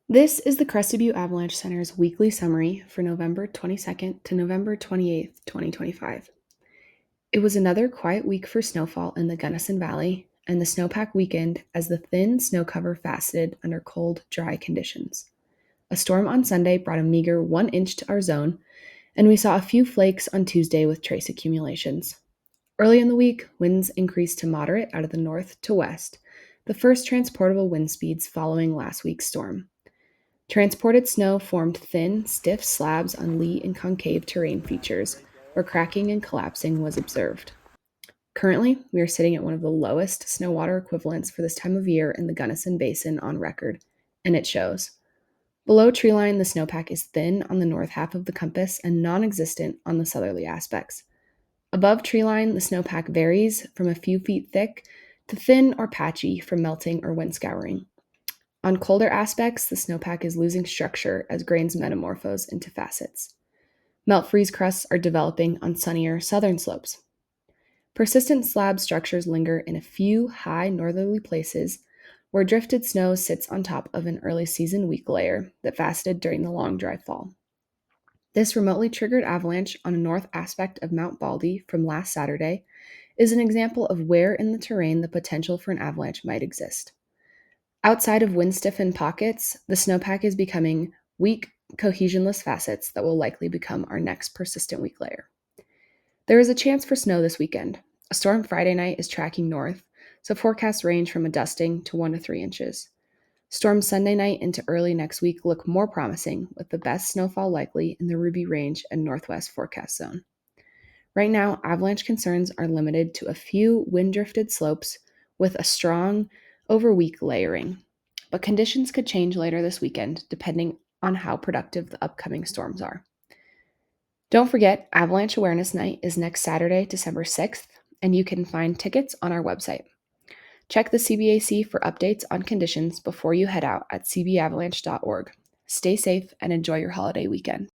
This is the Crested Butte Avalanche Center's weekly summary for November 22nd to November 28th, 2025. It was another quiet week for snowfall in the Gunnison Valley, and the snowpack weakened as the thin snow cover faceted under cold, dry conditions. A storm on Sunday brought a meager 1 inch to our zone, and we saw a few flakes on Tuesday with trace accumulations. Early in the week, winds increased to moderate out of the north to west, the first transportable wind speeds following last week's storm. Transported snow formed thin, stiff slabs on lee and concave terrain features, where cracking and collapsing was observed. Currently, we are sitting at one of the lowest snow water equivalents for this time of year in the Gunnison Basin on record, and it shows. Below treeline, the snowpack is thin on the north half of the compass and non-existent on the southerly aspects. Above treeline, the snowpack varies from a few feet thick to thin or patchy from melting or wind scouring. On colder aspects, the snowpack is losing structure as grains metamorphose into facets. Melt freeze crusts are developing on sunnier southern slopes. Persistent slab structures linger in a few high northerly places where drifted snow sits on top of an early season weak layer that faceted during the long dry fall. This remotely triggered avalanche on a north aspect of Mount Baldy from last Saturday is an example of where in the terrain the potential for an avalanche might exist. Outside of wind-stiffened pockets, the snowpack is becoming weak, cohesionless facets that will likely become our next persistent weak layer. There is a chance for snow this weekend. A storm Friday night is tracking north, so forecasts range from a dusting to 1 to 3 inches. Storms Sunday night into early next week look more promising, with the best snowfall likely in the Ruby Range and Northwest forecast zone. Right now, avalanche concerns are limited to a few wind-drifted slopes with a strong over-weak layering, but conditions could change later this weekend depending on how productive the upcoming storms are. Don't forget, Avalanche Awareness Night is next Saturday, December 6th, and you can find tickets on our website. Check the CBAC for updates on conditions before you head out at cbavalanche.org. Stay safe and enjoy your holiday weekend.